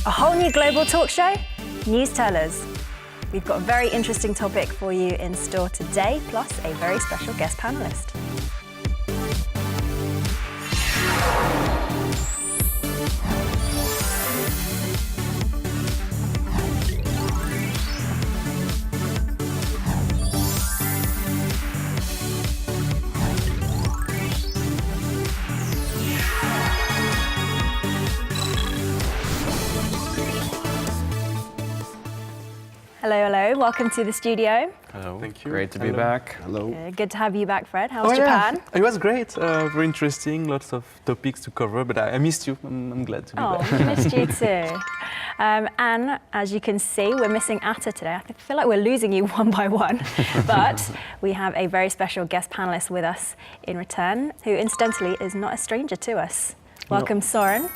A whole new global talk show, Newstellers. We've got a very interesting topic for you in store today, plus a very special guest panelist. Hello, hello. Welcome to the studio. Hello. Thank you. Great to be back. Hello. Good to have you back, Fred. How was Japan? Yeah. It was great. Very interesting. Lots of topics to cover, but I missed you. I'm glad to be back. We missed you too. And as you can see, we're missing Atta today. I feel like we're losing you one by one. But we have a very special guest panelist with us in return, who incidentally is not a stranger to us. Welcome, Soren.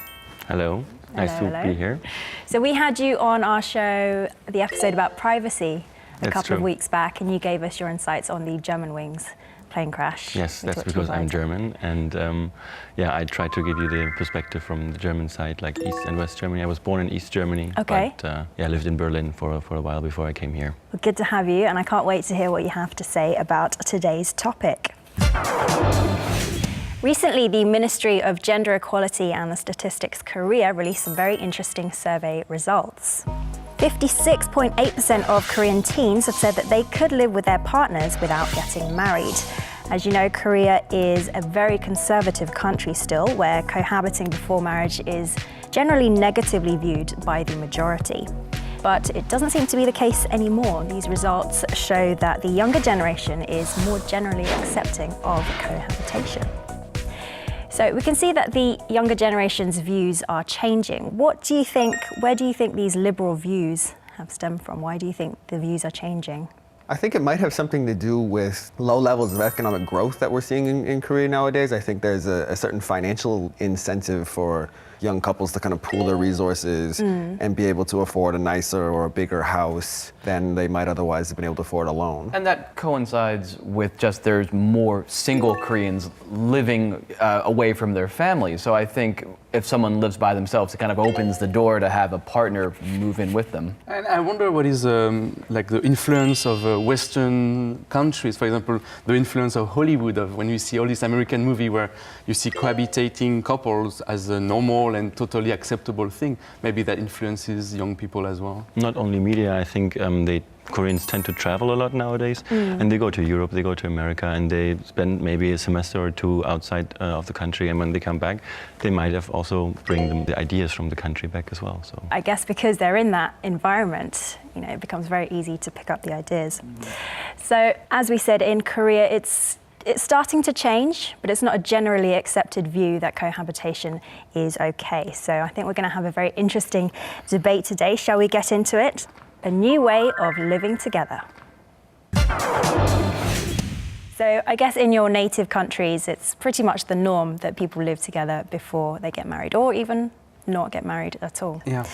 Hello. Nice to be here. So we had you on our show, the episode about privacy, a couple of weeks back, and you gave us your insights on the Germanwings plane crash. Yes, that's because I'm German, and I try to give you the perspective from the German side, like East and West Germany. I was born in East Germany, but I lived in Berlin for a while before I came here. Well, good to have you, and I can't wait to hear what you have to say about today's topic. Recently, the Ministry of Gender Equality and the Statistics Korea released some very interesting survey results. 56.8% of Korean teens have said that they could live with their partners without getting married. As you know, Korea is a very conservative country still, where cohabiting before marriage is generally negatively viewed by the majority. But it doesn't seem to be the case anymore. These results show that the younger generation is more generally accepting of cohabitation. So we can see that the younger generation's views are changing. Where do you think these liberal views have stemmed from? Why do you think the views are changing? I think it might have something to do with low levels of economic growth that we're seeing in Korea nowadays. I think there's a certain financial incentive for young couples to kind of pool their resources and be able to afford a nicer or a bigger house than they might otherwise have been able to afford alone. And that coincides with just there's more single Koreans living away from their families. So I think if someone lives by themselves, it kind of opens the door to have a partner move in with them. And I wonder what is like the influence of Western countries, for example, the influence of Hollywood, of when you see all these American movies where you see cohabitating couples as a normal and totally acceptable thing. Maybe that influences young people as well. Not only media, I think Koreans tend to travel a lot nowadays, and they go to Europe, they go to America, and they spend maybe a semester or two outside of the country, and when they come back, they might have also bring them the ideas from the country back as well. So I guess because they're in that environment, it becomes very easy to pick up the ideas. So as we said, in Korea, it's starting to change, but it's not a generally accepted view that cohabitation is okay. So I think we're going to have a very interesting debate today. Shall we get into it? A new way of living together. So I guess in your native countries, it's pretty much the norm that people live together before they get married, or even not get married at all. Yeah.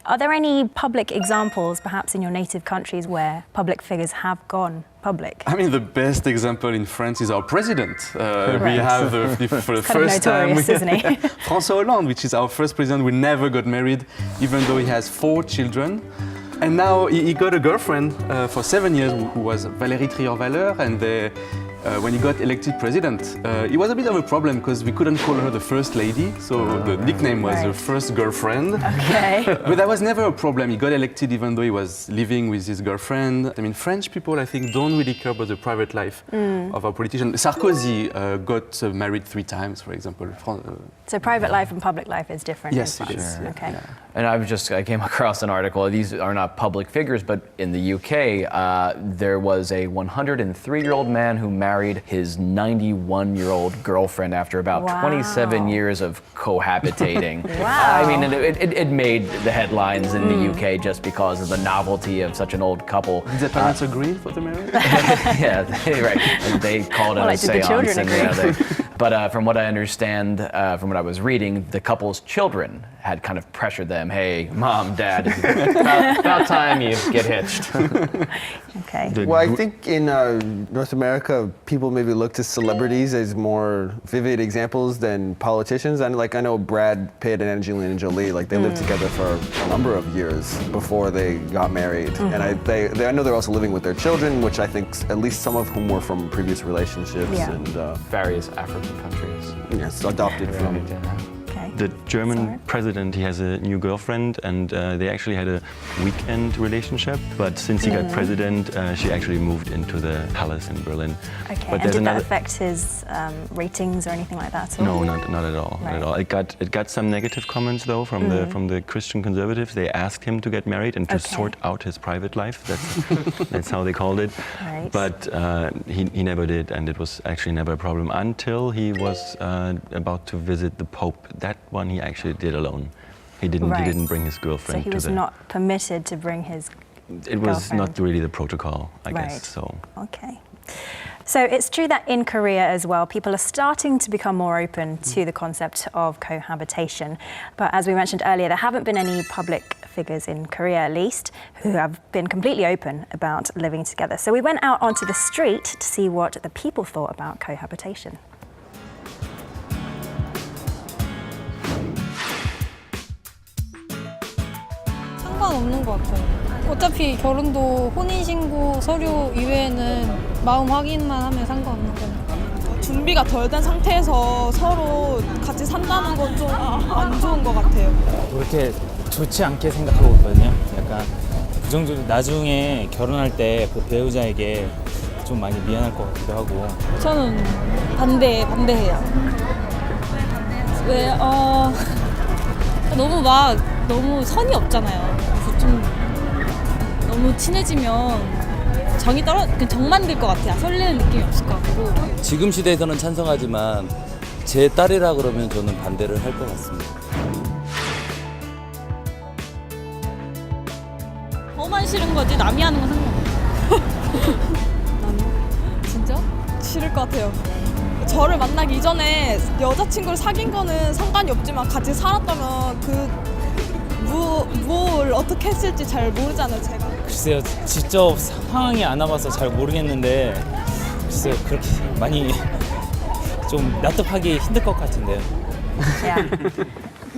Are there any public examples, perhaps in your native countries, where public figures have gone public? I mean, the best example in France is our president. We have for the Kind of first time, notorious, isn't he? François Hollande, which is our first president, who never got married, even though he has 4 children. And now he got a girlfriend for 7 years who was Valérie Trierweiler, and when he got elected president, it was a bit of a problem because we couldn't call her the first lady, so the nickname was the first girlfriend. Okay. But that was never a problem. He got elected even though he was living with his girlfriend. I mean, French people, I think, don't really care about the private life of our politicians. Sarkozy got married 3 times, for example. So private life and public life is different. Yes, in it France. is. Okay. Yeah. And I came across an article, these are not public figures, but in the UK, there was a 103-year-old man who married his 91-year-old girlfriend after about 27 years of cohabitating. Wow. I mean, it made the headlines in the UK just because of the novelty of such an old couple. Did the parents agree for the marriage? Yeah, right. And they called it a Did the seance. children agree? But from what I understand, from what I was reading, the couple's children had kind of pressured them, hey, mom, dad, about time you get hitched. Okay. Well, I think in North America, people maybe look to celebrities as more vivid examples than politicians. And I know Brad Pitt and Angelina Jolie, they lived together for a number of years before they got married. And I know they're also living with their children, which I think at least some of whom were from previous relationships. Yeah. And Various African countries. yes, adopted from. Okay. The German Sorry. president, he has a new girlfriend, and they actually had a weekend relationship. But since he got president, she actually moved into the palace in Berlin. Okay. But And did that affect his ratings or anything like that? Or? No, not at all. Not Right. at all. It got some negative comments though from the Christian conservatives. They asked him to get married and to Okay. sort out his private life. That's how they called it. Right. But he never did, and it was actually never a problem until he was about to visit the Pope. That one he actually did alone. He didn't. Right. He didn't bring his So girlfriend he to was the. not permitted to bring his It was not girlfriend. really the protocol, I Right. guess. So. Okay. So it's true that in Korea as well, people are starting to become more open to the concept of cohabitation. But as we mentioned earlier, there haven't been any public figures in Korea, at least, who have been completely open about living together. So we went out onto the street to see what the people thought about cohabitation. 상관없는 것 같아요. 어차피 결혼도 혼인신고 서류 이외에는 마음 확인만 하면 상관없는 거니까. 준비가 덜 된 상태에서 서로 같이 산다는 건 좀 안 좋은 것 같아요. 그렇게 좋지 않게 생각하고 있거든요. 약간 부정적으로 나중에 결혼할 때 그 배우자에게 좀 많이 미안할 것 같기도 하고. 저는 반대해요. 왜 너무 선이 없잖아요. 그래서 좀 너무 친해지면 정 만들 것 같아요. 설레는 느낌이 없을 것 같고. 지금 시대에서는 찬성하지만 제 딸이라 그러면 저는 반대를 할 것 같습니다. 저만 싫은 거지 남이 하는 건 상관없어요. 진짜? 싫을 것 같아요. 저를 만나기 이전에 여자친구를 사귄 거는 상관이 없지만 같이 살았다면 뭘 어떻게 했을지 잘 모르잖아요, 제가. 글쎄요, 직접 상황이 안 와봐서 잘 모르겠는데 글쎄요, 그렇게 많이 좀 납득하기 힘들 것 같은데요. Yeah.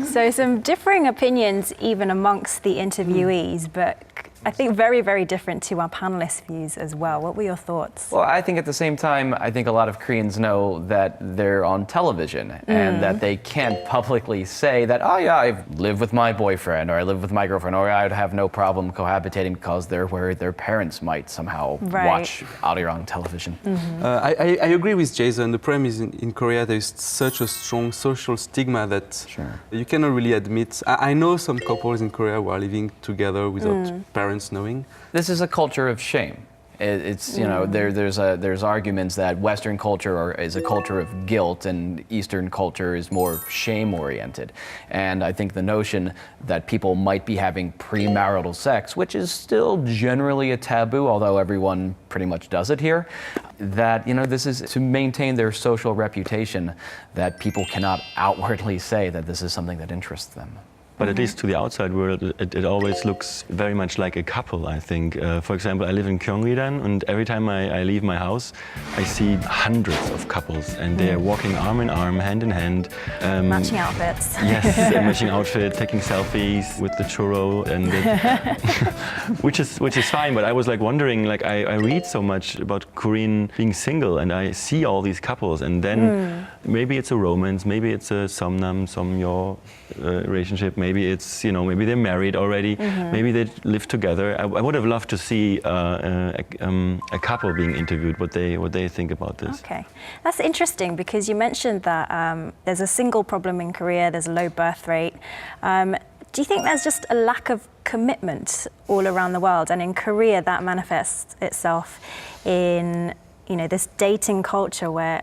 So some differing opinions even amongst the interviewees, but I think very, very different to our panelists' views as well. What were your thoughts? Well, I think at the same time, I think a lot of Koreans know that they're on television and that they can't publicly say that, oh yeah, I live with my boyfriend or I live with my girlfriend or I'd have no problem cohabitating because they're worried their parents might somehow Right. watch Arirang television. I agree with Jason. The problem is in Korea there's such a strong social stigma that Sure. you cannot really admit. I know some couples in Korea who are living together without parents knowing. This is a culture of shame. It's there's arguments that Western culture is a culture of guilt and Eastern culture is more shame oriented. And I think the notion that people might be having premarital sex, which is still generally a taboo, although everyone pretty much does it here, that this is to maintain their social reputation, that people cannot outwardly say that this is something that interests them. But at least to the outside world, it always looks very much like a couple, I think. For example, I live in Gyeonggi-dan, and every time I leave my house, I see hundreds of couples, and they're walking arm in arm, hand in hand. Matching outfits. Yes, a matching outfit, taking selfies with the churro, and which is fine. But I was wondering, I read so much about Korean being single, and I see all these couples, and then maybe it's a romance, maybe it's a somnam, somyo relationship. Maybe it's maybe they're married already. Maybe they live together. I would have loved to see a couple being interviewed, what they think about this. Okay, that's interesting because you mentioned that there's a single problem in Korea, there's a low birth rate. Do you think there's just a lack of commitment all around the world? And in Korea, that manifests itself in this dating culture where,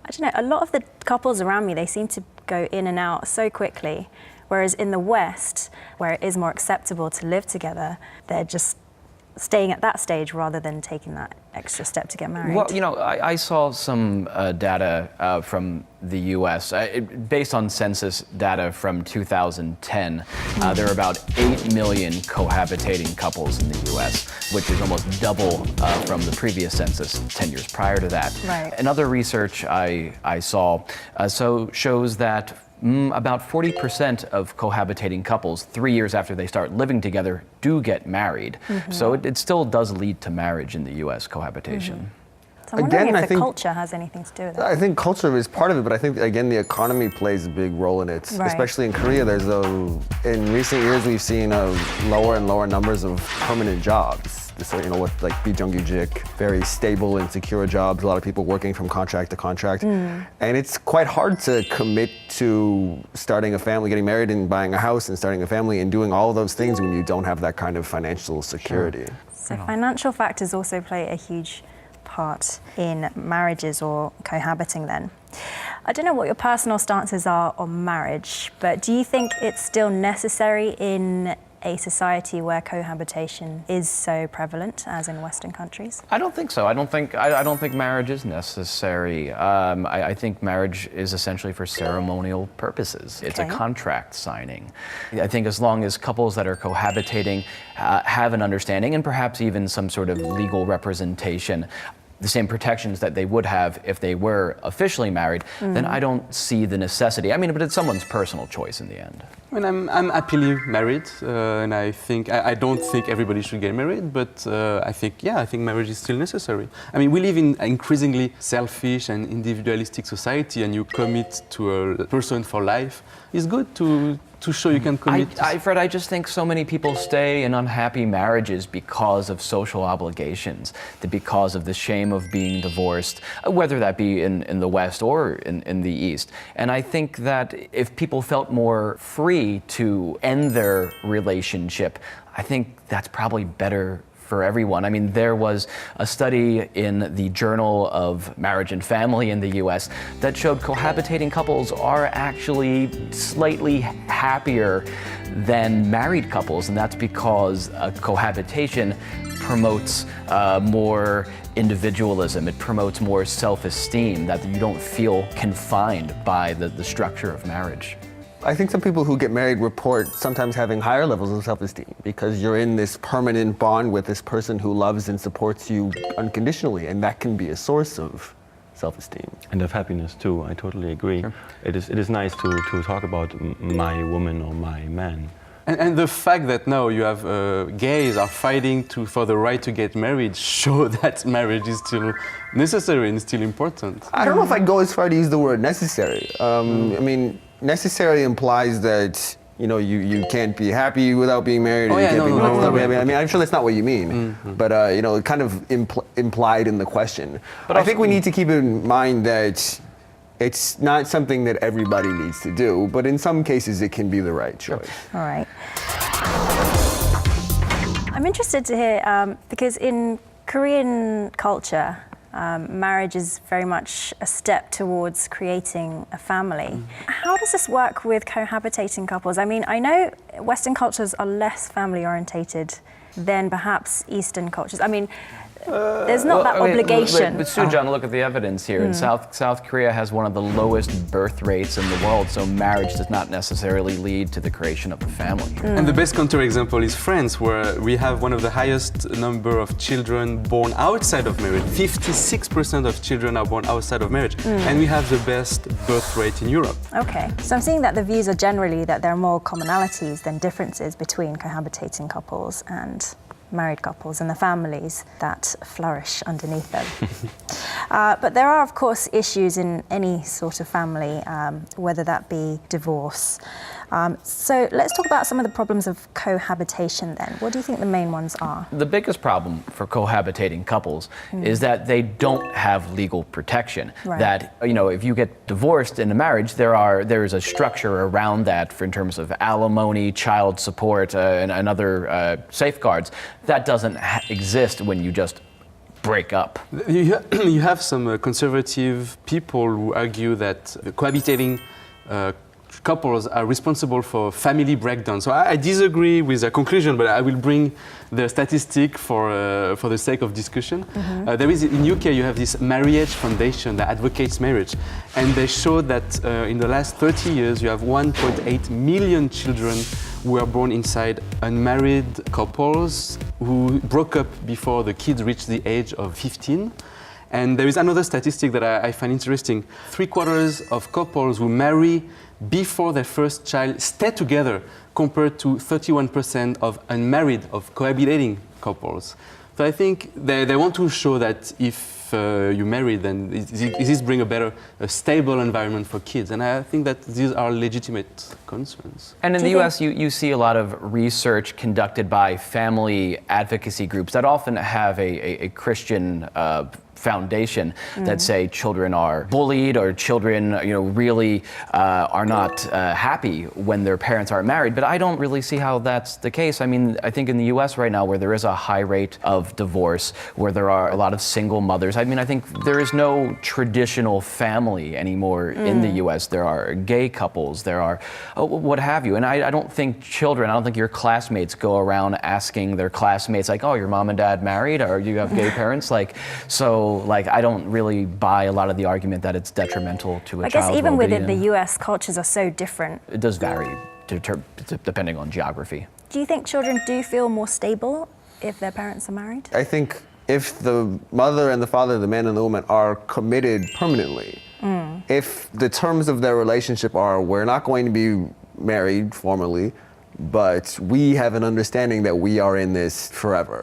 I don't know, a lot of the couples around me, they seem to go in and out so quickly. Whereas in the West, where it is more acceptable to live together, they're just staying at that stage rather than taking that extra step to get married? Well, you know, I saw some data from the U.S. Based on census data from 2010. There are about 8 million cohabitating couples in the U.S., which is almost double from the previous census 10 years prior to that. Right. Another research I saw shows that about 40% of cohabitating couples, 3 years after they start living together, do get married. So it still does lead to marriage in the U.S. cohabitation. So I'm wondering Again, if I the think- culture has anything to do with it. I think culture is part of it, but I think, again, the economy plays a big role in it. Right. Especially in Korea, in recent years, we've seen lower and lower numbers of permanent jobs. So, you know, with like 비정규직, very stable and secure jobs, a lot of people working from contract to contract. And it's quite hard to commit to starting a family, getting married and buying a house and starting a family and doing all of those things when you don't have that kind of financial security. So financial factors also play a huge part in marriages or cohabiting then. I don't know what your personal stances are on marriage, but do you think it's still necessary in a society where cohabitation is so prevalent as in Western countries? I don't think so. I don't think marriage is necessary. I think marriage is essentially for ceremonial purposes. It's a Okay. contract signing. I think as long as couples that are cohabitating have an understanding and perhaps even some sort of legal representation, the same protections that they would have if they were officially married, then I don't see the necessity. I mean, but it's someone's personal choice in the end. I mean, I'm happily married, and I think I don't think everybody should get married, but I think marriage is still necessary. I mean, we live in an increasingly selfish and individualistic society, and you commit to a person for life. It's good to show you can commit. Fred, I just think so many people stay in unhappy marriages because of social obligations, because of the shame of being divorced, whether that be in the West or in the East. And I think that if people felt more free to end their relationship, I think that's probably better for everyone. I mean, there was a study in the Journal of Marriage and Family in the US that showed cohabitating couples are actually slightly happier than married couples, and that's because cohabitation promotes more individualism. It promotes more self-esteem, that you don't feel confined by the structure of marriage. I think some people who get married report sometimes having higher levels of self-esteem because you're in this permanent bond with this person who loves and supports you unconditionally, and that can be a source of self-esteem. And of happiness too, I totally agree. Sure. It is nice to talk about my woman or my man. And the fact that now you have gays are fighting for the right to get married show that marriage is still necessary and still important. I don't know if I'd go as far to use the word necessary. I mean, necessary implies that, you know, you can't be happy without being married. Oh, or you yeah, can't no, be no, married no, without no, being married. no. I mean, I'm sure that's not what you mean. But, you know, it kind of implied in the question. But I think we need to keep in mind that it's not something that everybody needs to do, but in some cases it can be the right choice. All right. I'm interested to hear, because in Korean culture, marriage is very much a step towards creating a family. How does this work with cohabitating couples? I mean, I know Western cultures are less family orientated than perhaps Eastern cultures. I mean, there's not that obligation. But Soo-Jung, look at the evidence here. In South Korea has one of the lowest birth rates in the world, so marriage does not necessarily lead to the creation of a family. And the best counterexample is France, where we have one of the highest number of children born outside of marriage. 56% of children are born outside of marriage. And we have the best birth rate in Europe. Okay, so I'm seeing that the views are generally that there are more commonalities than differences between cohabitating couples and married couples and the families that flourish underneath them. But there are, of course, issues in any sort of family, whether that be divorce. So let's talk about some of the problems of cohabitation then. What do you think the main ones are? The biggest problem for cohabitating couples is that they don't have legal protection. Right. That, you know, if you get divorced in a marriage, there is a structure around that in terms of alimony, child support, and other safeguards. That doesn't exist when you just break up. You have some conservative people who argue that cohabitating couples are responsible for family breakdown. So I disagree with the conclusion, but I will bring the statistic for the sake of discussion. There is, in UK, you have this marriage foundation that advocates marriage. And they show that in the last 30 years, you have 1.8 million children who were born inside unmarried couples who broke up before the kids reached the age of 15. And there is another statistic that I find interesting. 3/4 of couples who marry before their first child stay together compared to 31% of unmarried, of cohabitating couples. So I think they want to show that if you marry, then this bring a stable environment for kids. And I think that these are legitimate concerns. And in the US, you see a lot of research conducted by family advocacy groups that often have a Christian foundation that say children are bullied or children really are not happy when their parents aren't married. But I don't really see how that's the case. I mean, I think in the US right now, where there is a high rate of divorce, where there are a lot of single mothers, I mean, I think there is no traditional family anymore in the US. There are gay couples, there are what have you. And I don't think children, I don't think your classmates go around asking their classmates like, oh, your mom and dad married, or do you have gay parents? I don't really buy a lot of the argument that it's detrimental to a child's I guess even well-being. within the US, cultures are so different. It does vary depending on geography. Do you think children do feel more stable if their parents are married? I think if the mother and the father, the man and the woman, are committed permanently, if the terms of their relationship are, we're not going to be married formally, but we have an understanding that we are in this forever.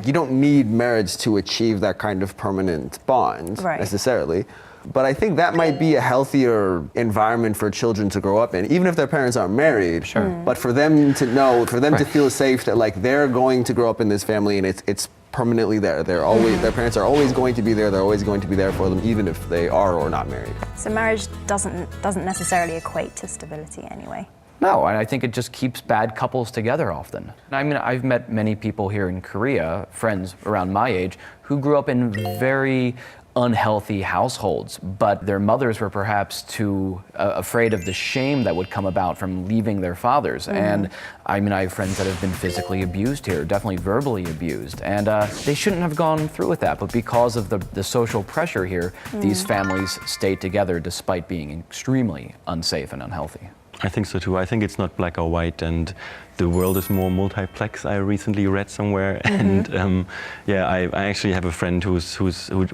You don't need marriage to achieve that kind of permanent bond necessarily. But I think that might be a healthier environment for children to grow up in, even if their parents aren't married. But for them to know, for them to feel safe that they're going to grow up in this family and it's permanently there. They're always, their parents are always going to be there. They're always going to be there for them, even if they are or not married. So marriage doesn't necessarily equate to stability anyway. No, and I think it just keeps bad couples together often. I mean, I've met many people here in Korea, friends around my age, who grew up in very unhealthy households, but their mothers were perhaps too afraid of the shame that would come about from leaving their fathers. And I mean, I have friends that have been physically abused here, definitely verbally abused, and they shouldn't have gone through with that, but because of the social pressure here, these families stayed together despite being extremely unsafe and unhealthy. I think so too. I think it's not black or white, and the world is more multiplex. I recently read somewhere, and I actually have a friend who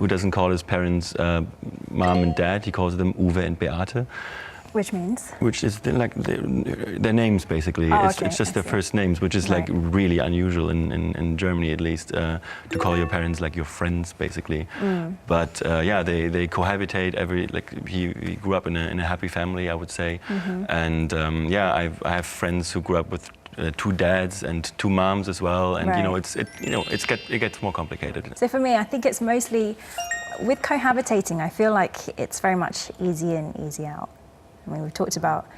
doesn't call his parents mom and dad. He calls them Uwe and Beate. Which means? Which is their names basically. It's just their first names, which is really unusual in Germany at least, to call your parents like your friends basically. But they cohabitate. He grew up in a happy family, I would say, and I have friends who grew up with 2 dads and 2 moms as well, and it gets more complicated. So for me, I think it's mostly with cohabitating. I feel like it's very much easy in, easy out. I mean, we've talked about,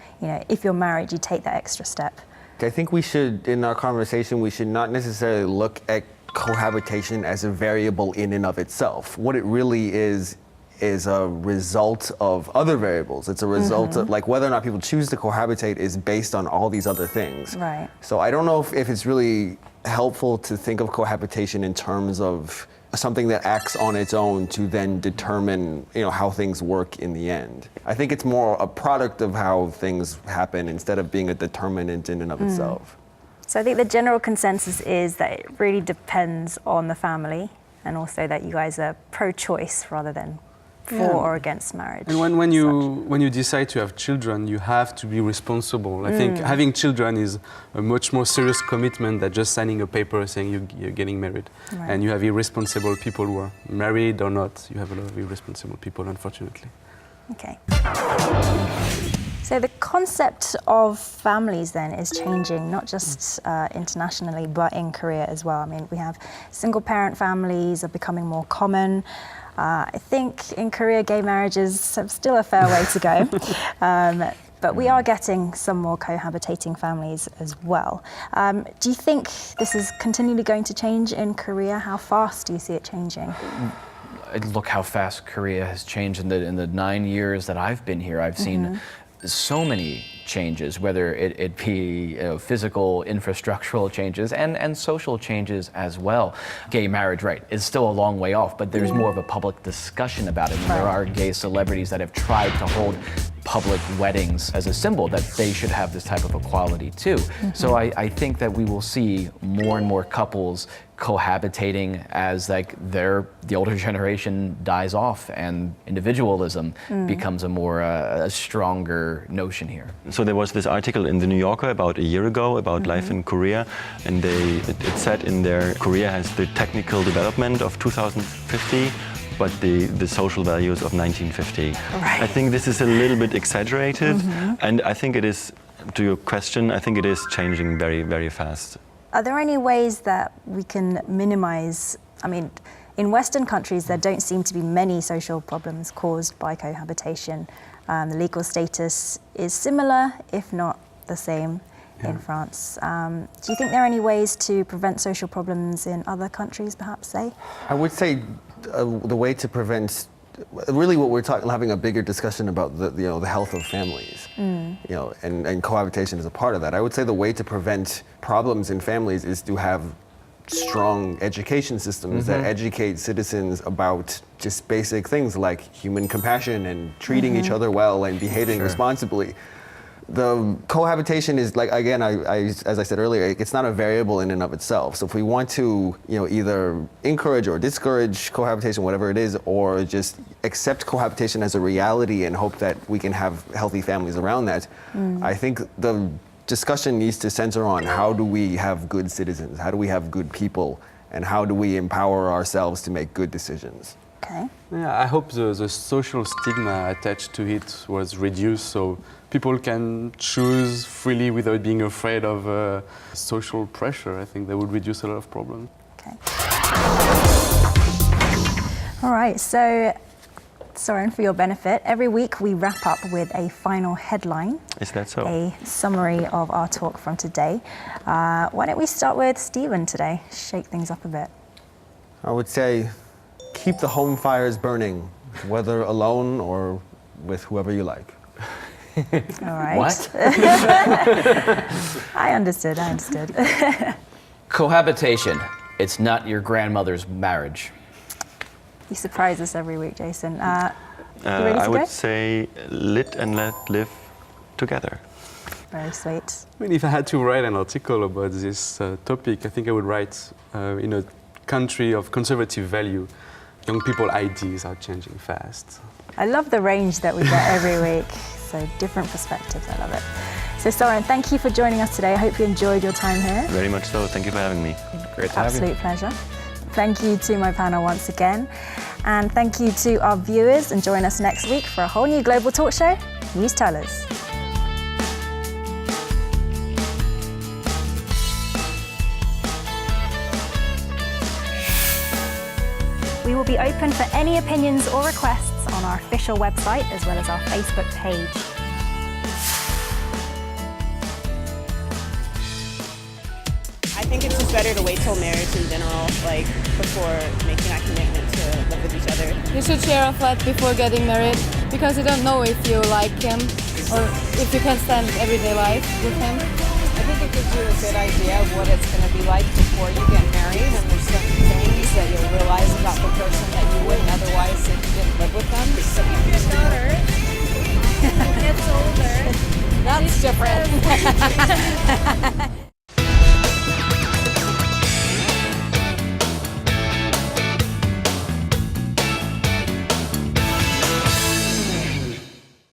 if you're married, you take that extra step. I think we should, in our conversation, we should not necessarily look at cohabitation as a variable in and of itself. What it really is a result of other variables. It's a result of, whether or not people choose to cohabitate is based on all these other things. Right. So I don't know if it's really helpful to think of cohabitation in terms of something that acts on its own to then determine, how things work in the end. I think it's more a product of how things happen instead of being a determinant in and of itself. So I think the general consensus is that it really depends on the family, and also that you guys are pro-choice rather than for or against marriage. And when you decide to have children, you have to be responsible. I think having children is a much more serious commitment than just signing a paper saying you're getting married. Right. And you have irresponsible people who are married or not. You have a lot of irresponsible people, unfortunately. Okay. So the concept of families then is changing, not just internationally, but in Korea as well. I mean, we have single-parent families are becoming more common. I think in Korea, gay marriages have still a fair way to go. But we are getting some more cohabitating families as well. Do you think this is continually going to change in Korea? How fast do you see it changing? Look how fast Korea has changed in the 9 years that I've been here. I've seen so many changes, whether it be physical, infrastructural changes, and social changes as well. Gay marriage, right, is still a long way off, but there's more of a public discussion about it. And there are gay celebrities that have tried to hold public weddings as a symbol that they should have this type of equality too. So I think that we will see more and more couples cohabitating as like the older generation dies off and individualism becomes a more a stronger notion here. So there was this article in the New Yorker about a year ago about life in Korea, and it said in there Korea has the technical development of 2050, but the social values of 1950. Right. I think this is a little bit exaggerated, and I think it is, to your question, I think it is changing very, very fast. Are there any ways that we can minimize, I mean, in Western countries there don't seem to be many social problems caused by cohabitation. The legal status is similar, if not the same, in France. Do you think there are any ways to prevent social problems in other countries, perhaps, say? I would say the way to prevent, really what we're talking, having a bigger discussion about the health of families, and cohabitation is a part of that. I would say the way to prevent problems in families is to have strong education systems that educate citizens about just basic things like human compassion and treating each other well and behaving responsibly. The cohabitation is, like, again, as I said earlier, it's not a variable in and of itself. So if we want to, either encourage or discourage cohabitation, whatever it is, or just accept cohabitation as a reality and hope that we can have healthy families around that, I think the discussion needs to center on how do we have good citizens, how do we have good people, and how do we empower ourselves to make good decisions. Okay. Yeah, I hope the social stigma attached to it was reduced so people can choose freely without being afraid of social pressure. I think that would reduce a lot of problems. Okay. All right, so Soren, for your benefit, every week we wrap up with a final headline. Is that so? A summary of our talk from today. Why don't we start with Stephen today? Shake things up a bit. I would say keep the home fires burning, whether alone or with whoever you like. All right. What? I understood. Cohabitation. It's not your grandmother's marriage. You surprise us every week, Jason. You ready to I go? would say lit and let live together. Very sweet. I mean, if I had to write an article about this topic, I think I would write in a country of conservative value, young people ideas are changing fast. I love the range that we get every week. So different perspectives, I love it. So Soren, thank you for joining us today. I hope you enjoyed your time here. Very much so. Thank you for having me. Great to have you. Absolute pleasure. Thank you to my panel once again. And thank you to our viewers, and join us next week for a whole new global talk show, Newstellers. We will be open for any opinions or requests on our official website as well as our Facebook page. I think it's just better to wait till marriage in general, like before making that commitment to live with each other. You should share a flat before getting married because you don't know if you like him or if you can stand everyday life with him. I think it gives you a good idea of what it's going to be like before you get married, and there's certain things that you'll realize about the person that you wouldn't otherwise if you didn't live with them. Your daughter gets older. That's different.